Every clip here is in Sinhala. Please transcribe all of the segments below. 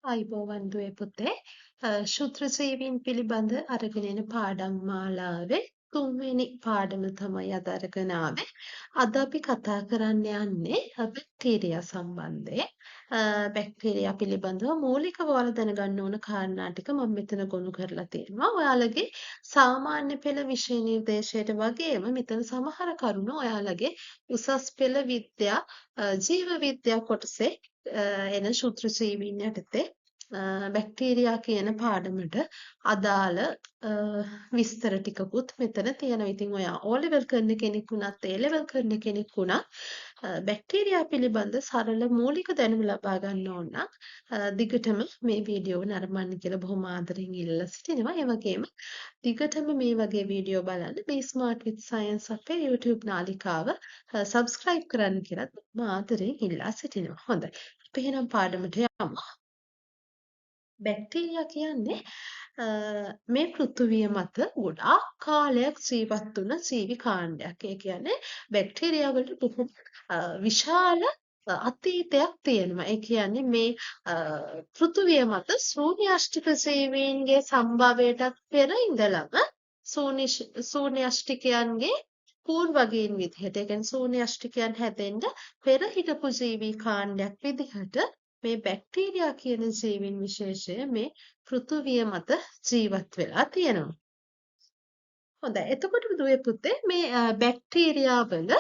අයිබෝවන් දුවේ පුතේ ශුද්‍රජීවීන් පිළිබඳ අරගෙන එන පාඩම් මාලාවේ තුන්වෙනි පාඩම තමයි අද අරගෙන ආවේ. අද අපි කතා කරන්න යන්නේ බැක්ටීරියා සම්බන්ධයෙන්. බැක්ටීරියා පිළිබඳව මූලිකව ඔයාලා දැනගන්න ඕන කාරණා ටික මම මෙතන ගොනු කරලා තියෙනවා. ඔයාලගේ සාමාන්‍ය පෙළ විෂය නිර්දේශයට වගේම මෙතන සමහර කරුණු ඔයාලගේ උසස් පෙළ විද්‍යා ජීව විද්‍යා කොටසේ එන ශුද්‍රජීවීන් යටතේ බැක්ටීරියා කියන පාඩමට අදාළ විස්තර ටිකකුත් මෙතන තියෙනවා. ඉතින් ඔයා O level කරන කෙනෙක් වුණත් A level කරන කෙනෙක් වුණත් බැක්ටීරියා පිළිබඳ සරල මූලික දැනුම ලබා ගන්න ඕන නම් දිගටම මේ වීඩියෝ නරඹන්න කියලා බොහොම ආදරෙන් ඉල්ලලා සිටිනවා. ඒ වගේම දිගටම මේ වගේ වීඩියෝ බලන්න Be Smart with Science අපේ YouTube නාලිකාව සබ්ස්ක්‍රයිබ් කරන්න කියලා ආදරෙන් ඉල්ලා සිටිනවා. හොඳයි. අපි එහෙනම් පාඩමට යමු. බැක්ටීරියා කියන්නේ මේ පෘථුවිය මත ගොඩාක් කාලයක් ජීවත් වුණ ජීවි කාණ්ඩයක්. ඒ කියන්නේ බැක්ටීරියා වලට බොහොම විශාල අතීතයක් තියෙනවා. ඒ කියන්නේ මේ පෘථුවිය මත ශූන්‍යාෂ්ටික ජීවීන්ගේ සම්භවයටත් පෙර ඉඳලම ශූන්‍යාෂ්ටිකයන්ගේ පූර්වගයන් විදිහට, ඒ කියන්නේ ශූන්‍යාෂ්ටිකයන් හැදෙන්න පෙර හිටපු ජීවි කාණ්ඩයක් විදිහට මේ බැක්ටීරියා කියන ජීවීන් විශේෂය මේ පෘථුවිය මත ජීවත් වෙලා තියෙනවා. හොඳයි. එතකොට දුවේ පුතේ මේ බැක්ටීරියා වල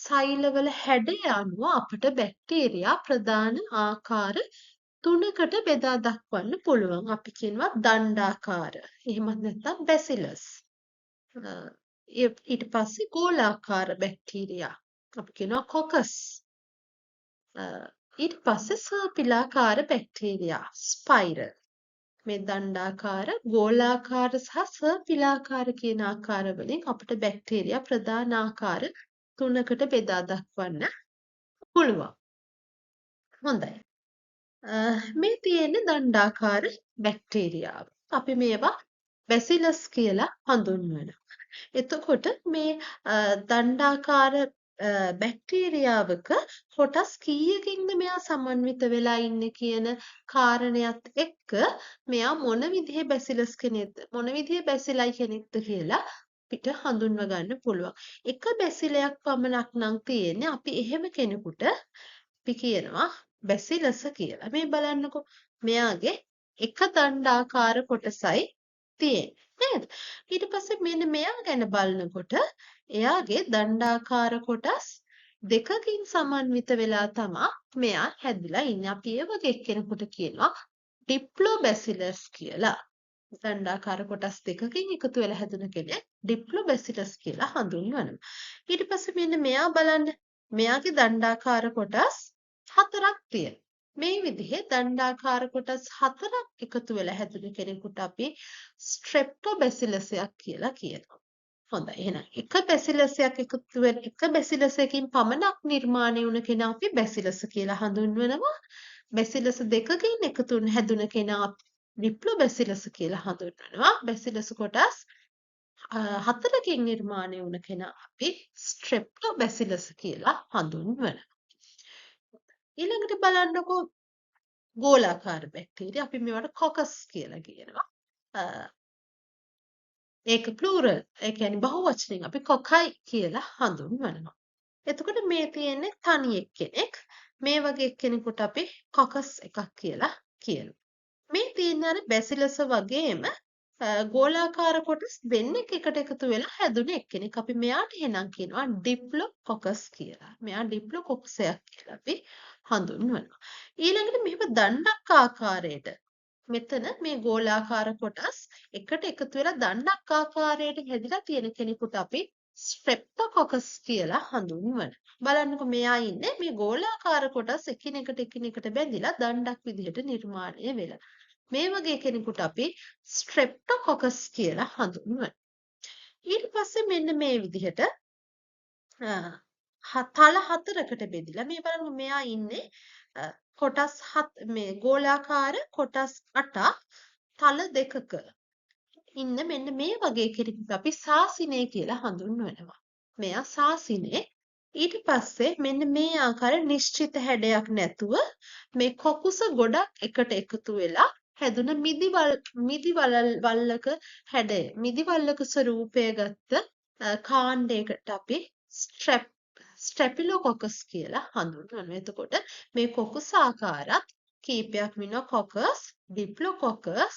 සෛලවල හැඩය අනුව අපිට බැක්ටීරියා ප්‍රධාන ආකාර තුනකට බෙදා දක්වන්න පුළුවන්. අපි කියනවා දණ්ඩාකාර. එහෙමත් නැත්නම් බැසිලස්. ඊට පස්සේ ගෝලාකාර බැක්ටීරියා. අපි කියනවා කොකස්. ඊට පස්සේ සර්පිලාකාර බැක්ටීරියා ස්පයිරල්. මේ දණ්ඩාකාර, ගෝලාකාර සහ සර්පිලාකාර කියන ආකාර වලින් අපිට බැක්ටීරියා ප්‍රධාන ආකාර තුනකට බෙදා දක්වන්න පුළුවන්. හොඳයි. මේ තියෙන දණ්ඩාකාර බැක්ටීරියාව. අපි මේවා බැසිලස් කියලා හඳුන්වනවා. එතකොට මේ දණ්ඩාකාර බැක්ටීරියාවක කොටස් කීයකින්ද මෙයා සමන්විත වෙලා ඉන්නේ කියන කාරණයත් එක්ක මෙයා මොන විදිහේ බැසිලස් කෙනෙක්ද මොන විදිහේ බැසිලයි කෙනෙක්ද කියලා අපිට හඳුන්ව ගන්න පුළුවන්. එක බැසිලයක් පමණක් නම් තියෙන්නේ. අපි එහෙම කෙනෙකුට අපි කියනවා බැසිලස කියලා. මේ බලන්නකෝ. මෙයාගේ එක දණ්ඩාකාර කොටසයි තියෙන්නේ නේද? ඊට පස්සේ මෙන්න මෙයා ගැන බලනකොට එයාගේ දණ්ඩාකාර කොටස් දෙකකින් සමන්විත වෙලා තමයි මෙයා හැදිලා ඉන්නේ. අපි ඒ වගේ කෙනෙකුට කියනවා ඩිප්ලොබැසිලස් කියලා. දණ්ඩාකාර කොටස් දෙකකින් එකතු වෙලා හැදුන කෙනෙක් ඩිප්ලොබැසිලස් කියලා හඳුන්වනවා. ඊට පස්සේ මෙන්න මෙයා බලන්න. මෙයාගේ දණ්ඩාකාර කොටස් හතරක් තියෙනවා. මේ විදිහේ දණ්ඩාකාර කොටස් හතරක් එකතු වෙලා හැදුන කෙනෙකුට අපි ස්ට්‍රෙප්ටොබැසිලසයක් කියලා කියනවා. හොඳයි. එහෙනම් එක බැසිලසයක් එකතු වෙන එක බැසිලසකින් පමණක් නිර්මාණය වුණ කෙනා අපි බැසිලස කියලා හඳුන්වනවා. බැසිලස දෙකකින් එකතු වුණ හැදුන කෙනා ඩිප්ලොබැසිලස කියලා හඳුන්වනවා. බැසිලස කොටස් හතරකින් නිර්මාණය වුණ කෙනා අපි ස්ට්‍රෙප්ටොබැසිලස කියලා හඳුන්වනවා. ඊළඟට බලන්නකෝ ගෝලාකාර බැක්ටීරියා. අපි මේවට කොකස් කියලා කියනවා. ඒක ප්ලූරල්. ඒ කියන්නේ බහුවචනෙන් අපි කොකයි කියලා හඳුන්වනවා. එතකොට මේ තියෙන්නේ තනි එක්කෙනෙක්. මේ වගේ කෙනෙකුට අපි කොකස් එකක් කියලා කියනවා. මේ තියෙන අර බැසිලස වගේම ගෝලාකාර කොටස් දෙන්නෙක් එකට එකතු වෙලා හැදුන එක්කෙනෙක්. අපි මෙයාට එහෙනම් කියනවා ඩිප්ලොකොකස් කියලා. මෙයා ඩිප්ලොකොකසයක් කියලා අපි හඳුන්වනවා. ඊළඟට මෙහෙම දණ්ඩක් ආකාරයට මෙතන මේ ගෝලාකාර කොටස් එකට එකතු වෙලා දණ්ඩක් ආකාරයට හැදිලා තියෙන කෙනෙකුට අපි ස්ට්‍රෙප්ටොකොකස් කියලා හඳුන්වනවා. බලන්නකො මෙයා ඉන්නේ මේ ගෝලාකාර කොටස් එකිනෙකට බැඳිලා දණ්ඩක් විදිහට නිර්මාණය වෙලා. මේ වගේ කෙනෙකුට අපි ස්ට්‍රෙප්ටොකොකස් කියලා හඳුන්වනවා. ඊට පස්සේ මෙන්න මේ විදිහට තල හතරකට බෙදිලා මේ බලන්න මෙයා ඉන්නේ කොටස් මේ ගෝලාකාර කොටස් 8ක් තල දෙකක ඉන්න මෙන්න මේ වගේ කෙනෙකුට අපි සාසිනේ කියලා හඳුන්වනවා. මෙයා සාසිනේ. ඊට පස්සේ මෙන්න මේ ආකාර නිශ්චිත හැඩයක් නැතුව මේ කොකුස ගොඩක් එකට එකතු වෙලා හැදුන මිදි වළලක හැඩය මිදි වළලක ස්වරූපය ගත්ත කාණ්ඩයකට අපි ස්ට්‍රැපිලෝකොකස් කියලා හඳුන්වනවා. එතකොට මේ කොකුස ආකාරات කීපයක් වෙනවා. කොකස්, ඩිප්ලොකොකස්,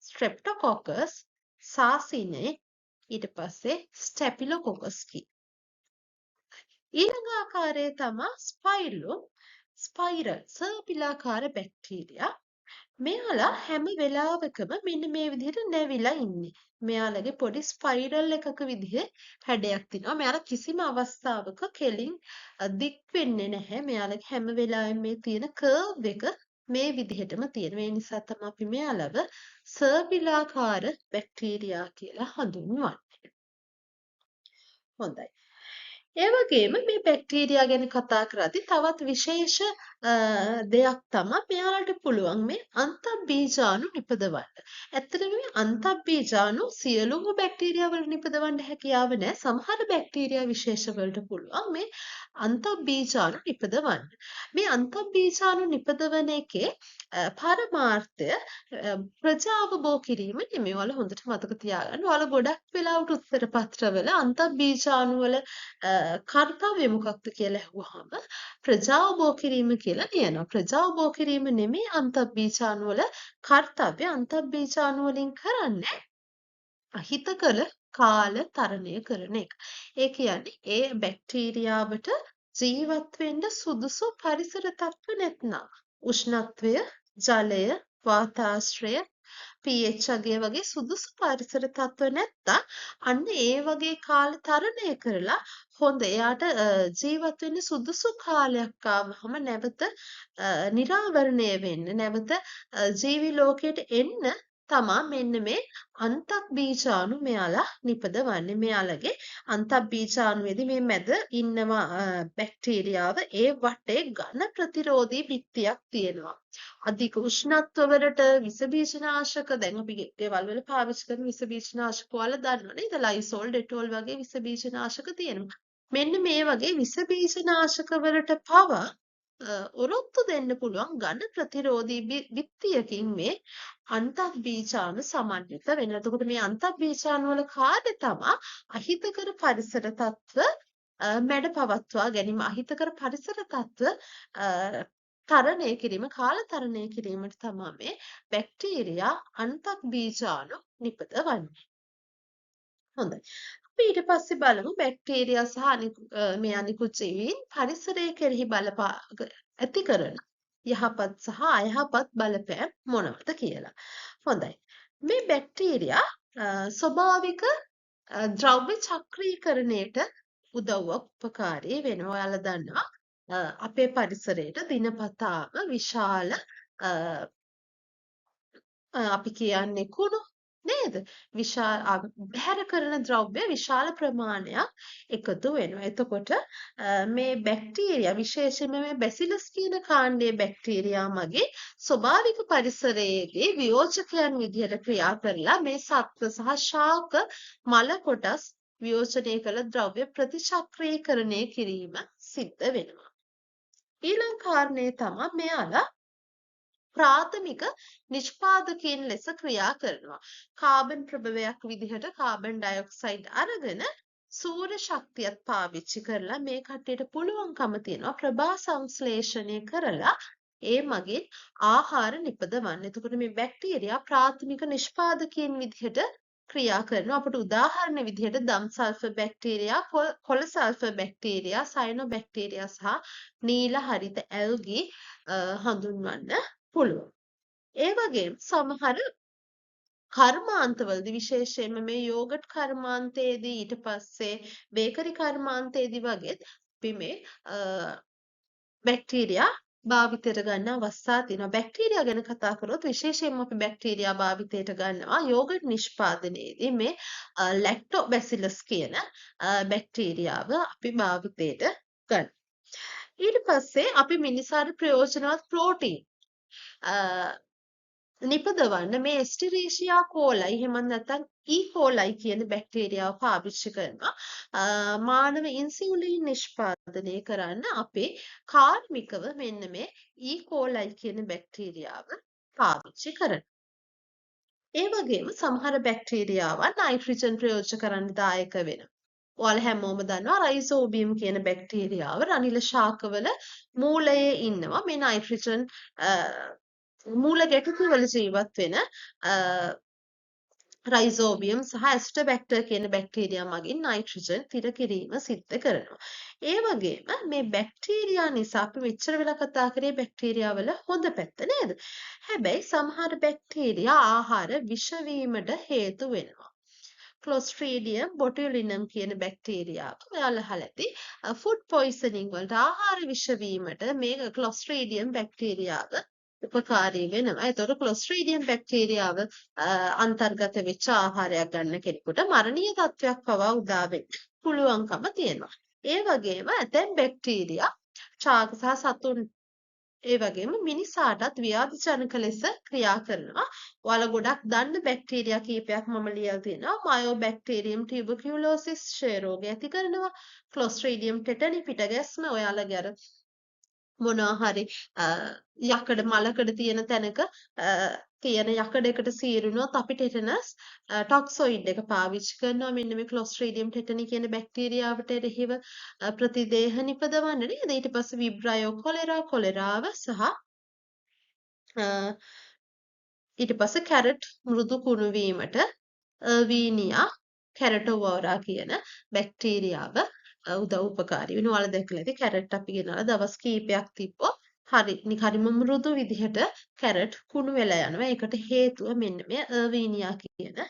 ස්ට්‍රෙප්ටොකොකස්, සාසිනේ ඊට පස්සේ ස්ටැපිලෝකොකස් ඊළඟ ආකාරය තමයි ස්පයිරල් සර්පිලාකාර බැක්ටීරියා. මෙයාලා හැම වෙලාවකම මෙන්න මේ විදිහට නැවිලා ඉන්නේ. මෙයාලගේ පොඩි ස්පයිරල් එකක විදිහේ හැඩයක් තියෙනවා. මෙයාලා කිසිම අවස්ථාවක කෙලින් දික් වෙන්නේ නැහැ. මෙයාලගේ හැම වෙලාවෙම මේ තියෙන කර්ව් එක මේ විදිහටම තියෙනවා. ඒ නිසා තමයි අපි මෙයාලව සර්පිලාකාර බැක්ටීරියා කියලා හඳුන්වන්නේ. හොඳයි. ඒ වගේම මේ බැක්ටීරියා ගැන කතා කරද්දී තවත් විශේෂ දෙයක් තමයි මෙයාලට පුළුවන් මේ අන්තබ්බීජාණු නිපදවන්න. ඇත්තටම මේ අන්තබ්බීජාණු සියලුම බැක්ටීරියා වල නිපදවන්න හැකියාව නැහැ. සමහර බැක්ටීරියා විශේෂ වලට පුළුවන් මේ අන්තබ්බීජාණු නිපදවන්න. මේ අන්තබ්බීජාණු නිපදවන එකේ පරමාර්ථය ප්‍රජාවබෝ කිරීම නෙමෙයි. ඔයාලා හොඳට මතක තියාගන්න. ඔයාලා ගොඩක් වෙලාවට උත්තර පත්‍රවල අන්තබ්බීජාණු වල කර්තව්‍ය මොකක්ද කියලා ඇහුවාම ප්‍රජාවබෝ කිරීම කියලා ලියනවා. ප්‍රජාවබෝ කිරීම නෙමෙයි අන්තබ්බීජාණු වල කර්තව්‍ය. අන්තබ්බීජාණු වලින් කරන්නේ අහිතකර කාල තරණය කරන එක. ඒ කියන්නේ ඒ බැක්ටීරියාවට ජීවත් වෙන්න සුදුසු පරිසර තත්ත්ව නැත්නම් උෂ්ණත්වය, ජලය, වාතාශ්‍රය, pH අගය වගේ සුදුසු පරිසර තත්ත්ව නැත්තම් අන්න ඒ වගේ කාල තරණය කරලා හොඳ එයාට ජීවත් වෙන්න සුදුසු කාලයක් ආවහම නැවත නිරාවරණය වෙන්න නැවත ජීවි ලෝකයට එන්න තමා මෙන්න මේ අන්තබ්බීජාණු මෙයාලා නිපදවන්නේ. මෙයාලගේ අන්තබ්බීජාණුවේදී මේ මැද ඉන්නවා බැක්ටීරියාව ඒ වටේ ඝන ප්‍රතිරෝධී බිත්තියක් තියෙනවා. අධික උෂ්ණත්වවලට විස බීජනාශක දැන් අපි ගෙවල් වල පාවිච්චි කරන විස බීජනාශක ඔයාලා දන්නවනේ. නේද? ලයිසෝල්, ඩෙටෝල් වගේ විස බීජනාශක තියෙනවා. මෙන්න මේ වගේ විස බීජනාශක වලට පවා ඔරොත්තු දෙන්න පුළුවන් ඝන ප්‍රතිරෝධී බිත්තියකින් මේ අන්තබ්බීජාණු සමන්විත වෙනවා. එතකොට මේ අන්තබ්බීජාණු වල කාර්යය තමයි අහිතකර පරිසර තත්ත්ව මැඩ පවත්වා ගැනීම. අහිතකර පරිසර තත්ත්ව තරණය කිරීම, කාල තරණය කිරීමට තමයි මේ බැක්ටීරියා අන්තබ්බීජාණු නිපදවන්නේ. හොඳයි. අපි ඊට පස්සේ බලමු බැක්ටීරියා සහ මේ අනිකුත් ජීවීන් පරිසරය කෙරෙහි ඇති කරන යහපත් සහ අයහපත් බලපෑම් මොනවද කියලා. හොඳයි. මේ බැක්ටීරියා ස්වභාවික ද්‍රව්‍ය චක්‍රීකරණයට උපකාරී වෙනවා. ඔයාලා දන්නවා අපේ පරිසරයට දිනපතාම විශාල අපි කියන්නේ කුණු නේද? බැහැර කරන ද්‍රව්‍ය විශාල ප්‍රමාණයක් එකතු වෙනවා. එතකොට මේ බැක්ටීරියා විශේෂයෙන්ම මේ බැසිලස් කියන කාණ්ඩයේ බැක්ටීරියා මගේ ස්වභාවික පරිසරයේදී වියෝජකයන් විදිහට ක්‍රියා කරලා මේ සත්ව සහ ශාක මල කොටස් වියෝජනය කළ ද්‍රව්‍ය ප්‍රතිචක්‍රීකරණය කිරීම සිද්ධ වෙනවා. ඊළඟ කාරණය තමයි මෙයාලා ප්‍රාථමික නිෂ්පාදකයන් ලෙස ක්‍රියා කරනවා. කාබන් ප්‍රභවයක් විදිහට කාබන් ඩයොක්සයිඩ් අරගෙන සූර්ය ශක්තියත් පාවිච්චි කරලා මේ කට්ටියට පුළුවන්කම තියෙනවා ප්‍රභා සංශ්ලේෂණය කරලා ඒ මගින් ආහාර නිපදවන්න. එතකොට මේ බැක්ටීරියා ප්‍රාථමික නිෂ්පාදකයන් විදිහට ක්‍රියා කරනවා. අපට උදාහරණ විදිහට දම් සල්ෆර් බැක්ටීරියා, කොළ සල්ෆර් බැක්ටීරියා, සයනෝබැක්ටීරියා සහ නීල හරිත ඇල්ගී හඳුන්වන්න පුළුවන්. ඒ වගේම සමහර කර්මාන්තවලදී විශේෂයෙන්ම මේ යෝගට් කර්මාන්තයේදී ඊට පස්සේ බේකරි කර්මාන්තයේදී වගේ අපි මේ බැක්ටීරියා භාවිතයට ගන්න අවස්ථා තියෙනවා. බැක්ටීරියා ගැන කතා කරොත් විශේෂයෙන්ම අපි බැක්ටීරියා භාවිතයට ගන්නවා යෝගට් නිෂ්පාදනයේදී මේ ලැක්ටෝබැසිලස් කියන බැක්ටීරියාව අපි භාවිතයට ගන්නවා. ඊට පස්සේ අපි මිනිසාට ප්‍රයෝජනවත් ප්‍රෝටීන් නිපදවන්න මේ එස්ටිරේෂියා කෝලයි එහෙම නැත්නම් ඊකෝලයි කියන බැක්ටීරියාව පාවිච්චි කරනවා. මානව ඉන්සියුලින් නිෂ්පාදනය කරන්න අපේ කාර්මිකව මෙන්න මේ ඊකෝලයි කියන බැක්ටීරියාව පාවිච්චි කරනවා. ඒ වගේම සමහර බැක්ටීරියාවන් නයිට්‍රජන් ප්‍රයෝජ්‍ය කරන්න දායක වෙනවා. ඔයාලා හැමෝම දන්නවා රයිසෝබියම් කියන බැක්ටීරියාව රනිල ශාකවල මූලයේ ඉන්නවා. මේ නයිට්‍රජන් මූල ගැටුතුවල ජීවත් වෙන රයිසෝබියම් සහ ඇස්ටෝබැක්ටර් කියන බැක්ටීරියා මගින් නයිට්‍රජන් තිර කිරීම සිද්ධ කරනවා. ඒ වගේම මේ බැක්ටීරියා නිසා අපි මෙච්චර වෙලා කතා කරේ බැක්ටීරියා වල හොඳ පැත්ත නේද? හැබැයි සමහර බැක්ටීරියා ආහාර විෂ වීමට හේතු වෙනවා. ක්ලොස්ට්‍රීඩියම් බොටුලිනම් කියන බැක්ටීරියාව ඔයාලා අහලා ඇති ෆුඩ් පොයිසනින් වලට ආහාර විෂ වීමට මේ ක්ලොස්ට්‍රීඩියම් බැක්ටීරියාව උපකාරී වෙනවා. ඒතකොට ක්ලොස්ට්‍රීඩියම් බැක්ටීරියාව අන්තර්ගත වෙච්ච ආහාරයක් ගන්න කෙනෙකුට මරණීය තත්ත්වයක් පවා උදා වෙන්න පුළුවන්කම තියෙනවා. ඒ වගේම ඇතැම් බැක්ටීරියා ශාක සහ සතුන් ඒ වගේම මිනිසාටත් ව්‍යාධිජනක ලෙස ක්‍රියා කරනවා. ඔයාලා ගොඩක් දන්න බැක්ටීරියා කීපයක් මම ලියලා තියෙනවා. මයෝබැක්ටීරියම් ටියුබර්කියුලෝසිස් ක්ෂය රෝගය ඇති කරනවා. ක්ලොස්ට්‍රීඩියම් ටෙටනි පිටගැස්ම ඔයාලගේ අර මොනවා හරි යකඩ මලකඩ තියෙන තැනක තියෙන යකඩයකට සීරුනොත් අපි ටෙටනස් ටොක්සොයිඩ් එක පාවිච්චි කරනවා මෙන්න මේ ක්ලොස්ට්‍රීඩියම් ටෙටනි කියන බැක්ටීරියාවට එරෙහිව ප්‍රතිදේහ නිපදවන්න නේද ඊට පස්සේ විබ්‍රයෝ කොලෙරාව සහ ඊට පස්සේ කැරට් මෘදු කුණු වීමට වීනියා කැරටෝවෝරා කියන බැක්ටීරියාව උදව් උපකාරී වෙනවා. ඔයාලා දැකලා ඇති කැරට් අපි ගෙනලා දවස් කීපයක් තිබ්බොත් හරිම මෘදු විදිහට කැරට් කුණු වෙලා යනවා. ඒකට හේතුව මෙන්න මේ අර්වීනියා කියන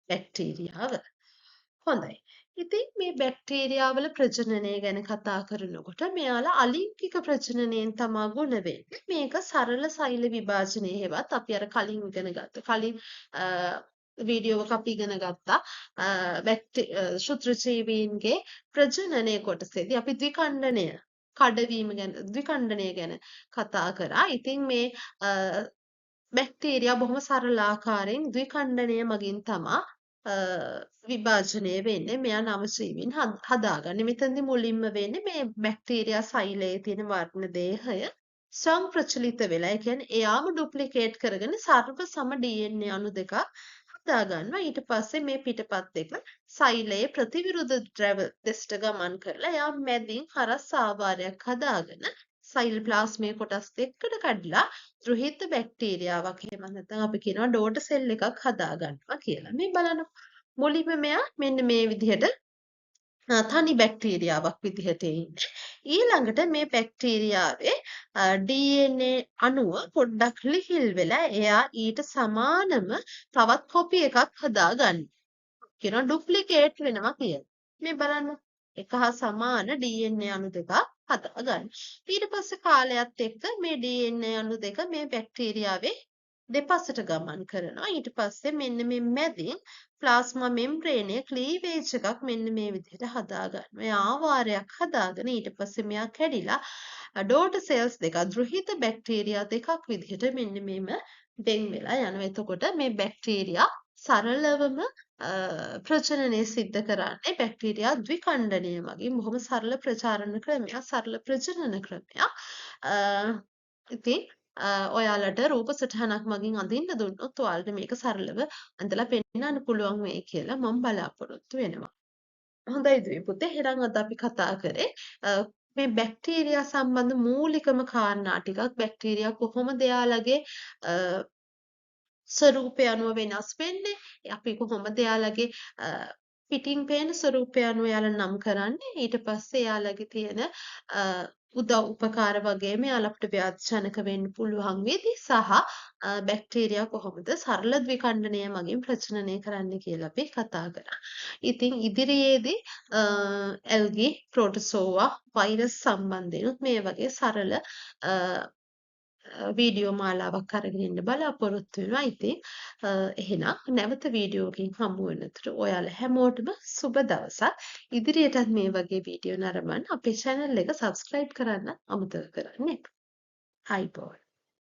බැක්ටීරියාව. හොඳයි. ඉතින් මේ බැක්ටීරියාවල ප්‍රජනනය ගැන කතා කරනකොට මෙයාලා අලිංගික ප්‍රජනනයෙන් තමා ගුණ වෙන්නේ. මේක සරල සෛල විභාජනයේ හෙවත් අපි අර කලින් ඉගෙන ගත්ත කලින් වීඩියෝවක අපි ඉගෙන ගත්තා ශුද්‍රජීවීන්ගේ ප්‍රජනනය කොටසේදී අපි ද්විකණ්ඩනය ගැන කතා කරා. ඉතින් මේ බැක්ටීරියා බොහොම සරල ආකාරයෙන් ද්විකණ්ඩනය මගින් තමා විභාජනය වෙන්නේ. මෙයා නවජීවීන් හදාගන්නේ. මෙතනදී මුලින්ම වෙන්නේ මේ බැක්ටීරියා සෛලයේ තියෙන වර්ණ දේහය සංප්‍රචලිත වෙලා. ඒ කියන්නේ එයාම ඩුප්ලිකේට් කරගෙන සර්ව සම DNA අණු දෙකක් හදාගන්නවා. ඊට පස්සේ මේ පිටපත් දෙක සෛලයේ ප්‍රතිවිරුද්ධ ද්‍රව දෙසට ගමන් කරලා එයා මැදින් හරස් ආවාරයක් හදාගෙන සෛලෝප්ලාස්මයේ කොටස් දෙකකට කඩලා ද්‍රවිත බැක්ටීරියාවක් එහෙම නැත්නම් අපි කියනවා ඩෝටර් සෙල් එකක් හදාගන්නවා කියලා. මේ බලන්න මුලින්ම මෙයා මෙන්න මේ විදිහට තනි බැක්ටීරියාවක් විදිහට ඉන්නේ. ඊළඟට මේ බැක්ටීරියාවේ DNA අණුව පොඩ්ඩක් ලිහිල් වෙලා එයා ඊට සමානම තවත් කොපි එකක් හදාගන්න. කියනවා ඩුප්ලිකේට් වෙනවා කියලා. මේ බලන්න එක හා සමාන DNA අණු දෙකක් හදාගන්න. ඊට පස්සේ කාලයත් එක්ක මේ DNA අණු දෙක මේ බැක්ටීරියාවේ දෙපසට ගමන් කරනවා. ඊට පස්සේ මෙන්න මේ මැදින් ප්ලාස්මා මෙම්බ්‍රේනයේ ක්ලීවේජ් එකක් මෙන්න මේ විදිහට හදාගන්නවා. ඒ ආවාරයක් හදාගෙන ඊට පස්සේ මෙයා කැඩිලා ඩෝටර් සෙල්ස් දෙකක් ද්‍රවිත බැක්ටීරියා දෙකක් විදිහට මෙන්න මේම දෙන් වෙලා යනවා. එතකොට මේ බැක්ටීරියා සරලවම ප්‍රජනනය සිද්ධ කරන්නේ බැක්ටීරියා ද්විකණ්ඩනය මගින් බොහොම සරල ප්‍රචාරණ ක්‍රමයක් සරල ප්‍රජනන ක්‍රමයක්. ඉතින් ඔයාලට රූප සටහනක් මගින් අඳින්න දුන්නොත් ඔයාලට මේක සරලව අඳලා පෙන්නන්න පුළුවන් වෙයි කියලා මම බලාපොරොත්තු වෙනවා. හොඳයි දුවේ පුතේ. එහෙනම් අද අපි කතා කරේ මේ බැක්ටීරියා සම්බන්ධ මූලිකම කාරණා ටිකක්. බැක්ටීරියා කොහොමද එයාලගේ ස්වරූපය අනුව වෙනස් වෙන්නේ? අපි කොහොමද එයාලගේ පිටින් පේන ස්වරූපය අනුව එයාලා නම් කරන්නේ? ඊට පස්සේ එයාලගේ තියෙන උදව් උපකාර වගේම එයාලා අපිට ව්‍යාධිජනක වෙන්න පුළුවන් විදි සහ බැක්ටීරියා කොහොමද සරල ද්විකණ්ඩනය මගින් ප්‍රජනනය කරන්න කියලා අපි කතා කරා. ඉතින් ඉදිරියේදී ඇල්ගි ප්‍රෝටෝසෝවා වෛරස් සම්බන්ධයෙන් මේ වගේ සරල වීඩියෝ මාලාවක් අරගෙන ඉන්න බලාපොරොත්තු වෙනවා. ඉතින් එහෙනම් නැවත වීඩියෝකින් හමු වෙනතුරු ඔයාලා හැමෝටම සුබ දවසක්. ඉදිරියටත් මේ වගේ වීඩියෝ නරඹන්න අපේ channel එක subscribe කරන්න අමතක කරන්න එපා. ආයිබෝන්.